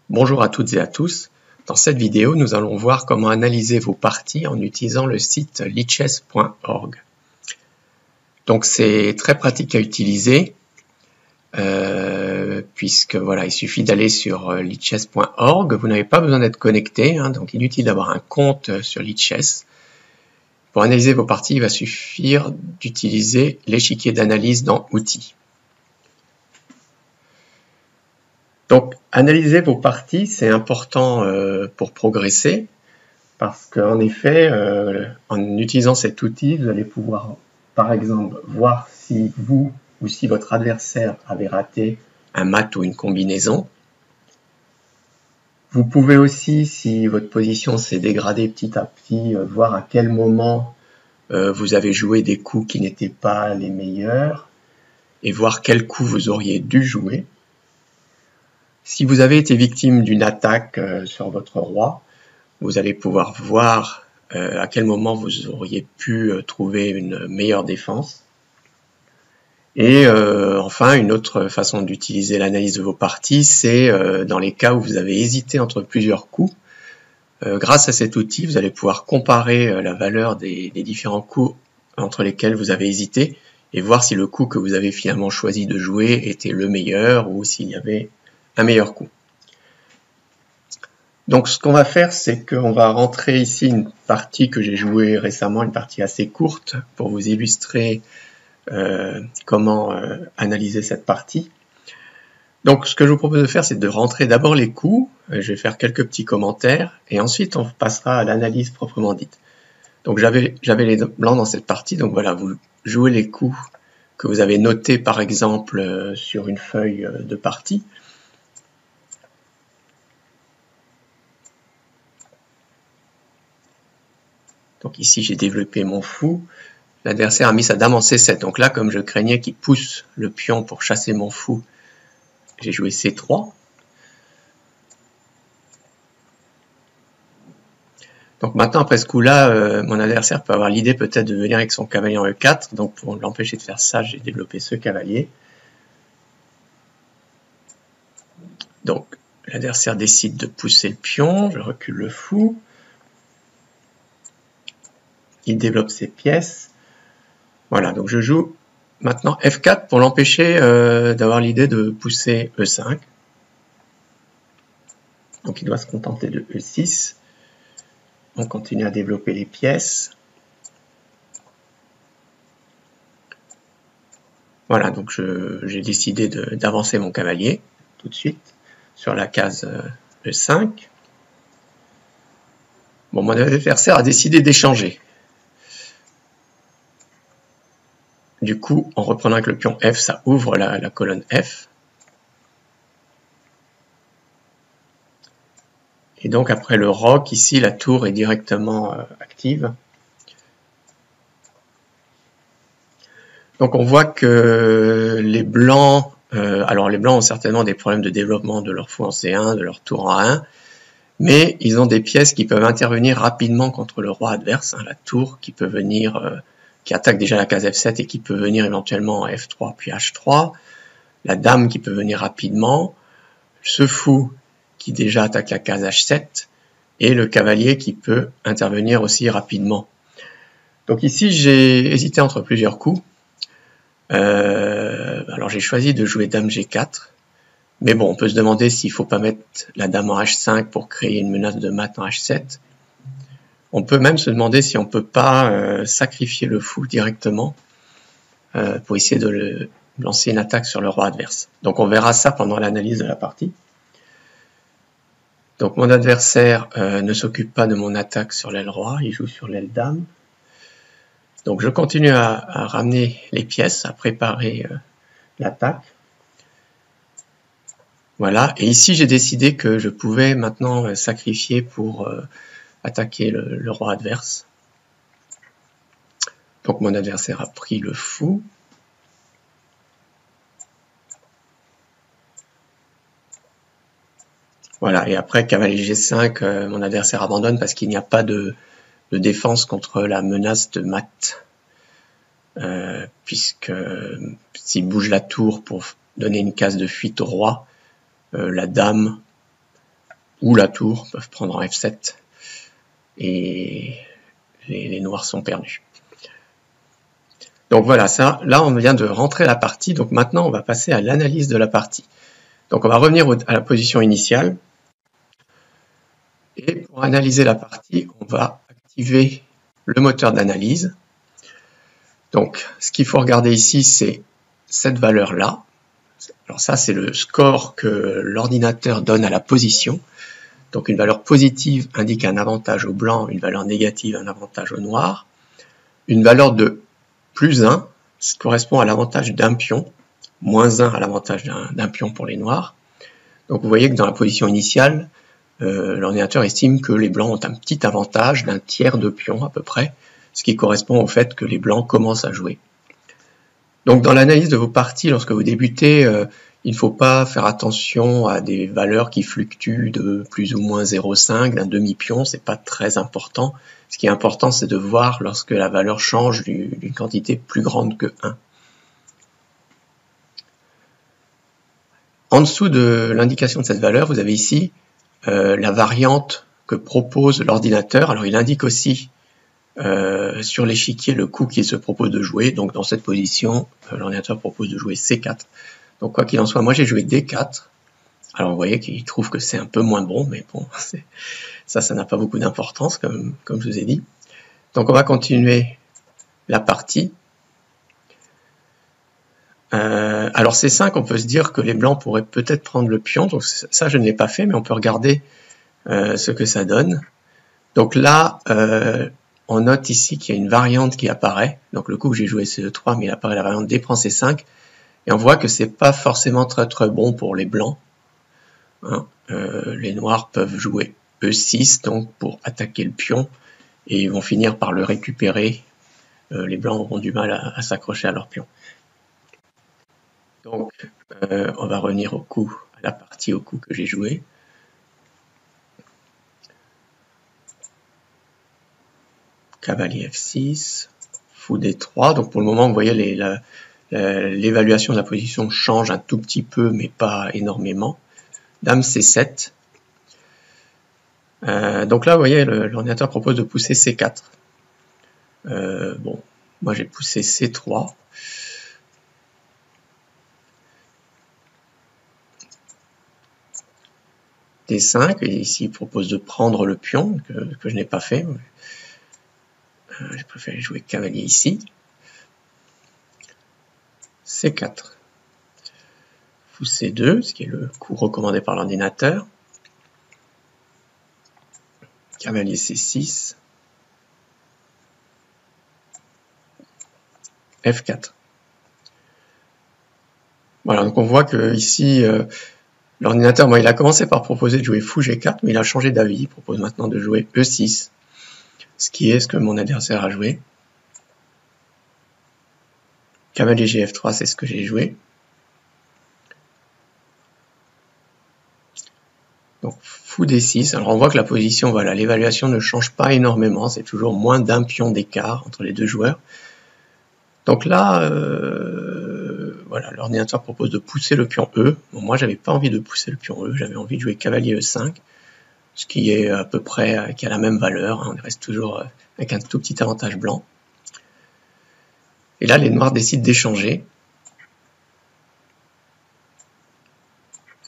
Bonjour à toutes et à tous. Dans cette vidéo, nous allons voir comment analyser vos parties en utilisant le site lichess.org. Donc c'est très pratique à utiliser puisque voilà, il suffit d'aller sur lichess.org. Vous n'avez pas besoin d'être connecté, donc inutile d'avoir un compte sur Lichess. Pour analyser vos parties, il va suffire d'utiliser l'échiquier d'analyse dans Outils. Donc, analyser vos parties, c'est important pour progresser, parce qu'en effet, en utilisant cet outil, vous allez pouvoir, par exemple, voir si vous ou si votre adversaire avait raté un mat ou une combinaison. Vous pouvez aussi, si votre position s'est dégradée petit à petit, voir à quel moment vous avez joué des coups qui n'étaient pas les meilleurs, et voir quels coups vous auriez dû jouer. Si vous avez été victime d'une attaque sur votre roi, vous allez pouvoir voir à quel moment vous auriez pu trouver une meilleure défense. Et enfin, une autre façon d'utiliser l'analyse de vos parties, c'est dans les cas où vous avez hésité entre plusieurs coups. Grâce à cet outil, vous allez pouvoir comparer la valeur des différents coups entre lesquels vous avez hésité et voir si le coup que vous avez finalement choisi de jouer était le meilleur ou s'il y avait un meilleur coup. Donc ce qu'on va faire, c'est qu'on va rentrer ici une partie que j'ai jouée récemment, une partie assez courte, pour vous illustrer comment analyser cette partie. Donc ce que je vous propose de faire, c'est de rentrer d'abord les coups, je vais faire quelques petits commentaires, et ensuite on passera à l'analyse proprement dite. Donc j'avais les blancs dans cette partie, donc voilà, vous jouez les coups que vous avez notés par exemple sur une feuille de partie. Donc ici, j'ai développé mon fou. L'adversaire a mis sa dame en C7. Donc là, comme je craignais qu'il pousse le pion pour chasser mon fou, j'ai joué C3. Donc maintenant, après ce coup-là, mon adversaire peut avoir l'idée peut-être de venir avec son cavalier en E4. Donc pour l'empêcher de faire ça, j'ai développé ce cavalier. Donc l'adversaire décide de pousser le pion. Je recule le fou. Il développe ses pièces. Voilà, donc je joue maintenant F4 pour l'empêcher d'avoir l'idée de pousser E5. Donc il doit se contenter de E6. On continue à développer les pièces. Voilà, donc j'ai décidé d'avancer mon cavalier tout de suite sur la case E5. Bon, mon adversaire a décidé d'échanger. Du coup, en reprenant avec le pion F, ça ouvre la colonne F. Et donc après le roc, ici, la tour est directement active. Donc on voit que les blancs, alors les blancs ont certainement des problèmes de développement de leur fou en C1, de leur tour en A1, mais ils ont des pièces qui peuvent intervenir rapidement contre le roi adverse, la tour qui peut venir, qui attaque déjà la case F7 et qui peut venir éventuellement en F3 puis H3, la dame qui peut venir rapidement, ce fou qui déjà attaque la case H7, et le cavalier qui peut intervenir aussi rapidement. Donc ici, j'ai hésité entre plusieurs coups. Alors j'ai choisi de jouer dame G4, mais bon, on peut se demander s'il ne faut pas mettre la dame en H5 pour créer une menace de mat en H7. On peut même se demander si on ne peut pas sacrifier le fou directement pour essayer de lancer une attaque sur le roi adverse. Donc on verra ça pendant l'analyse de la partie. Donc mon adversaire ne s'occupe pas de mon attaque sur l'aile roi, il joue sur l'aile dame. Donc je continue à ramener les pièces, à préparer l'attaque. Voilà, et ici j'ai décidé que je pouvais maintenant sacrifier pour attaquer le roi adverse. Donc mon adversaire a pris le fou. Voilà, et après cavalier G5, mon adversaire abandonne parce qu'il n'y a pas de défense contre la menace de mat. Puisque s'il bouge la tour pour donner une case de fuite au roi, la dame ou la tour peuvent prendre en F7 et les noirs sont perdus. Donc voilà, ça, là on vient de rentrer la partie, donc maintenant on va passer à l'analyse de la partie. Donc on va revenir à la position initiale, et pour analyser la partie, on va activer le moteur d'analyse. Donc ce qu'il faut regarder ici, c'est cette valeur-là. Alors ça, c'est le score que l'ordinateur donne à la position. Donc une valeur positive indique un avantage au blanc, une valeur négative un avantage au noir. Une valeur de plus 1 correspond à l'avantage d'un pion, moins 1 à l'avantage d'un pion pour les noirs. Donc vous voyez que dans la position initiale, l'ordinateur estime que les blancs ont un petit avantage d'un tiers de pion à peu près, ce qui correspond au fait que les blancs commencent à jouer. Donc dans l'analyse de vos parties, lorsque vous débutez, il ne faut pas faire attention à des valeurs qui fluctuent de plus ou moins 0,5, d'un demi-pion, c'est pas très important. Ce qui est important, c'est de voir lorsque la valeur change d'une quantité plus grande que 1. En dessous de l'indication de cette valeur, vous avez ici la variante que propose l'ordinateur. Alors il indique aussi sur l'échiquier le coup qu'il se propose de jouer. Donc dans cette position, l'ordinateur propose de jouer C4. Donc quoi qu'il en soit, moi j'ai joué D4. Alors vous voyez qu'il trouve que c'est un peu moins bon, mais bon, ça n'a pas beaucoup d'importance comme je vous ai dit. Donc on va continuer la partie. Alors C5, on peut se dire que les blancs pourraient peut-être prendre le pion. Donc ça je ne l'ai pas fait, mais on peut regarder ce que ça donne. Donc là, on note ici qu'il y a une variante qui apparaît. Donc le coup que j'ai joué C3, mais il apparaît la variante D prend C5. Et on voit que c'est pas forcément très bon pour les blancs. Hein. Les noirs peuvent jouer E6 donc pour attaquer le pion et ils vont finir par le récupérer. Les blancs auront du mal à s'accrocher à leur pion. Donc on va revenir au coup que j'ai joué. Cavalier F6, fou D3. Donc pour le moment, vous voyez l'évaluation de la position change un tout petit peu, mais pas énormément. Dame C7. Donc là, vous voyez, l'ordinateur propose de pousser C4. Bon, moi j'ai poussé C3. D5, et ici il propose de prendre le pion, que je n'ai pas fait. J'ai préféré jouer cavalier ici. C4. Fou C2, ce qui est le coup recommandé par l'ordinateur. Cavalier C6. F4. Voilà, donc on voit que ici, l'ordinateur, il a commencé par proposer de jouer fou G4, mais il a changé d'avis. Il propose maintenant de jouer E6, ce qui est ce que mon adversaire a joué. Cavalier GF3, c'est ce que j'ai joué. Donc fou D6. Alors on voit que la position, voilà, l'évaluation ne change pas énormément. C'est toujours moins d'un pion d'écart entre les deux joueurs. Donc là, voilà, l'ordinateur propose de pousser le pion E. Bon, moi, j'avais pas envie de pousser le pion E. J'avais envie de jouer cavalier E5, ce qui est à peu près, qui a la même valeur. Hein. On reste toujours avec un tout petit avantage blanc. Et là, les noirs décident d'échanger.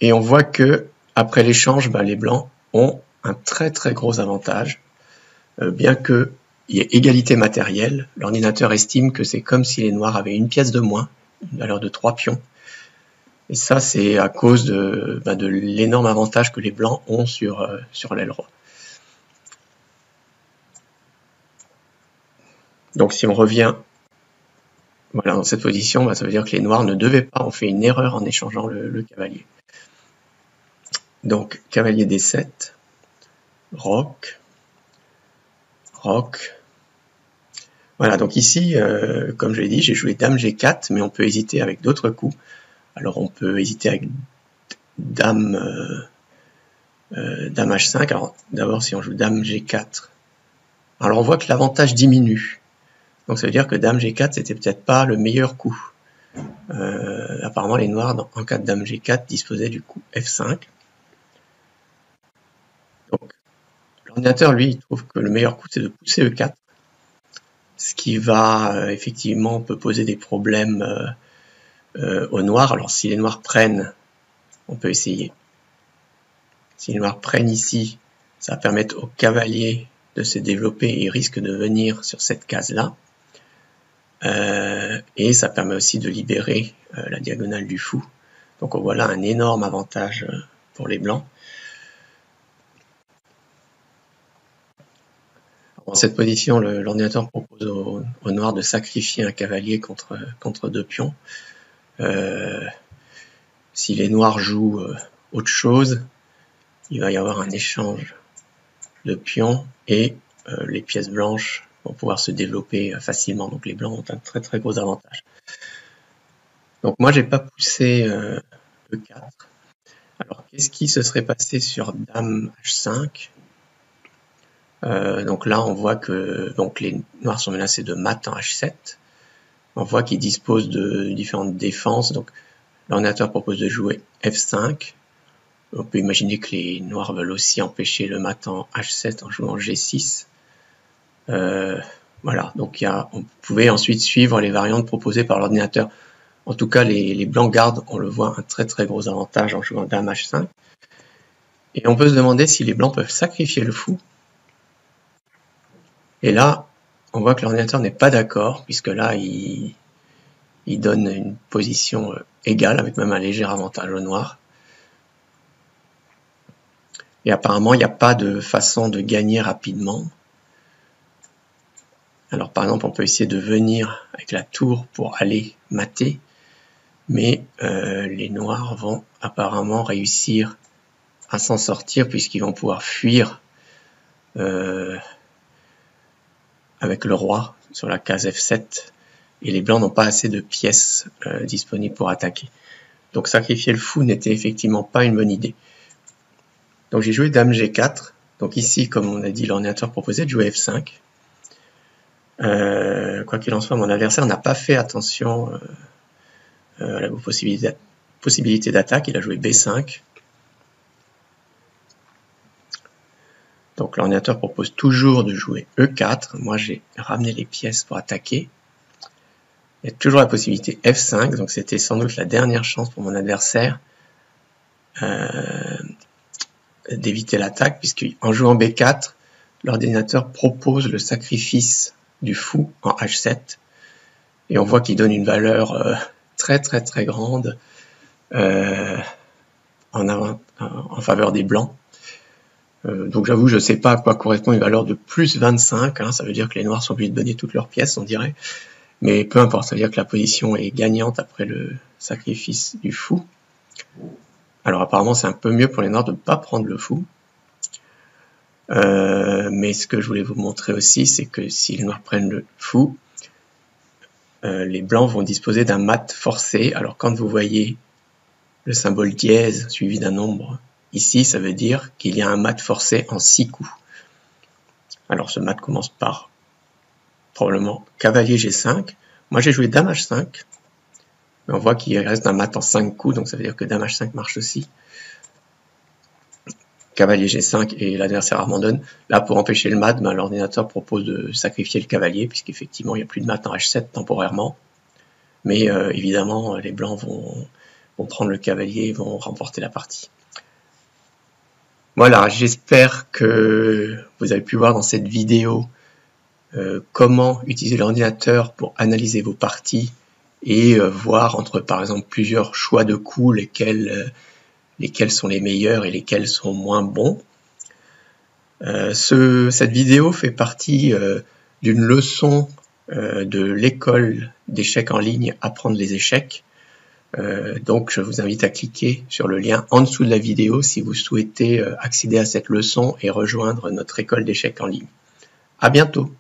Et on voit que après l'échange, les blancs ont un très gros avantage. Bien qu'il y ait égalité matérielle, l'ordinateur estime que c'est comme si les noirs avaient une pièce de moins, une valeur de 3 pions. Et ça, c'est à cause de l'énorme avantage que les blancs ont sur l'aile roi. Donc si on revient voilà, dans cette position, ça veut dire que les noirs ne devaient pas, ont fait une erreur en échangeant le cavalier. Donc cavalier D7, roc. Voilà, donc ici, comme je l'ai dit, j'ai joué dame G4, mais on peut hésiter avec d'autres coups. Alors on peut hésiter avec dame H5. Alors d'abord, si on joue dame G4, alors on voit que l'avantage diminue. Donc ça veut dire que dame G4, c'était peut-être pas le meilleur coup. Apparemment, les noirs, en cas de dame G4, disposaient du coup F5. Donc, l'ordinateur, lui, il trouve que le meilleur coup, c'est de pousser E4, ce qui va, effectivement, peut poser des problèmes aux noirs. Alors, si les noirs prennent, on peut essayer. Si les noirs prennent ici, ça va permettre au cavalier de se développer et il risque de venir sur cette case-là. Et ça permet aussi de libérer la diagonale du fou. Donc voilà un énorme avantage pour les blancs. Dans cette position, l'ordinateur propose aux noirs de sacrifier un cavalier contre deux pions. Si les noirs jouent autre chose, il va y avoir un échange de pions et les pièces blanches vont pouvoir se développer facilement. Donc les blancs ont un très très gros avantage. Donc moi j'ai pas poussé E4. Alors qu'est-ce qui se serait passé sur Dame H5 ? Donc là on voit que donc les noirs sont menacés de mat en H7. On voit qu'ils disposent de différentes défenses. Donc l'ordinateur propose de jouer F5. On peut imaginer que les noirs veulent aussi empêcher le mat en H7 en jouant G6. Voilà, donc on pouvait ensuite suivre les variantes proposées par l'ordinateur. En tout cas, les blancs gardent, on le voit, un très très gros avantage en jouant Dame H5. Et on peut se demander si les blancs peuvent sacrifier le fou. Et là, on voit que l'ordinateur n'est pas d'accord, puisque là, il donne une position égale, avec même un léger avantage au noir. Et apparemment, il n'y a pas de façon de gagner rapidement. Alors par exemple, on peut essayer de venir avec la tour pour aller mater, mais les noirs vont apparemment réussir à s'en sortir puisqu'ils vont pouvoir fuir avec le roi sur la case F7 et les blancs n'ont pas assez de pièces disponibles pour attaquer. Donc sacrifier le fou n'était effectivement pas une bonne idée. Donc j'ai joué Dame G4. Donc ici, comme on a dit, l'ordinateur proposait de jouer F5. Quoi qu'il en soit, mon adversaire n'a pas fait attention à la possibilité d'attaque. Il a joué B5. Donc l'ordinateur propose toujours de jouer E4. Moi j'ai ramené les pièces pour attaquer. Il y a toujours la possibilité F5. Donc c'était sans doute la dernière chance pour mon adversaire d'éviter l'attaque, puisqu'en jouant B4, l'ordinateur propose le sacrifice du fou en H7 et on voit qu'il donne une valeur très très très grande en faveur des blancs. Donc j'avoue, je ne sais pas à quoi correspond une valeur de plus 25, hein, ça veut dire que les noirs sont obligés de donner toutes leurs pièces, on dirait, mais peu importe, ça veut dire que la position est gagnante après le sacrifice du fou. Alors apparemment c'est un peu mieux pour les noirs de ne pas prendre le fou. Mais ce que je voulais vous montrer aussi, c'est que si les noirs prennent le fou, les blancs vont disposer d'un mat forcé. Alors quand vous voyez le symbole dièse suivi d'un nombre ici, ça veut dire qu'il y a un mat forcé en 6 coups. Alors ce mat commence par probablement cavalier G5. Moi j'ai joué Dame H5, mais on voit qu'il reste un mat en 5 coups, donc ça veut dire que Dame H5 marche aussi. Cavalier G5 et l'adversaire abandonne. Là, pour empêcher le mat, l'ordinateur propose de sacrifier le cavalier, puisqu'effectivement, il n'y a plus de mat en H7 temporairement. Mais évidemment, les blancs vont prendre le cavalier et vont remporter la partie. Voilà, j'espère que vous avez pu voir dans cette vidéo comment utiliser l'ordinateur pour analyser vos parties et voir entre, par exemple, plusieurs choix de coups, lesquels sont les meilleurs et lesquels sont moins bons. Cette vidéo fait partie d'une leçon de l'école d'échecs en ligne Apprendre les échecs. Donc je vous invite à cliquer sur le lien en dessous de la vidéo si vous souhaitez accéder à cette leçon et rejoindre notre école d'échecs en ligne. À bientôt.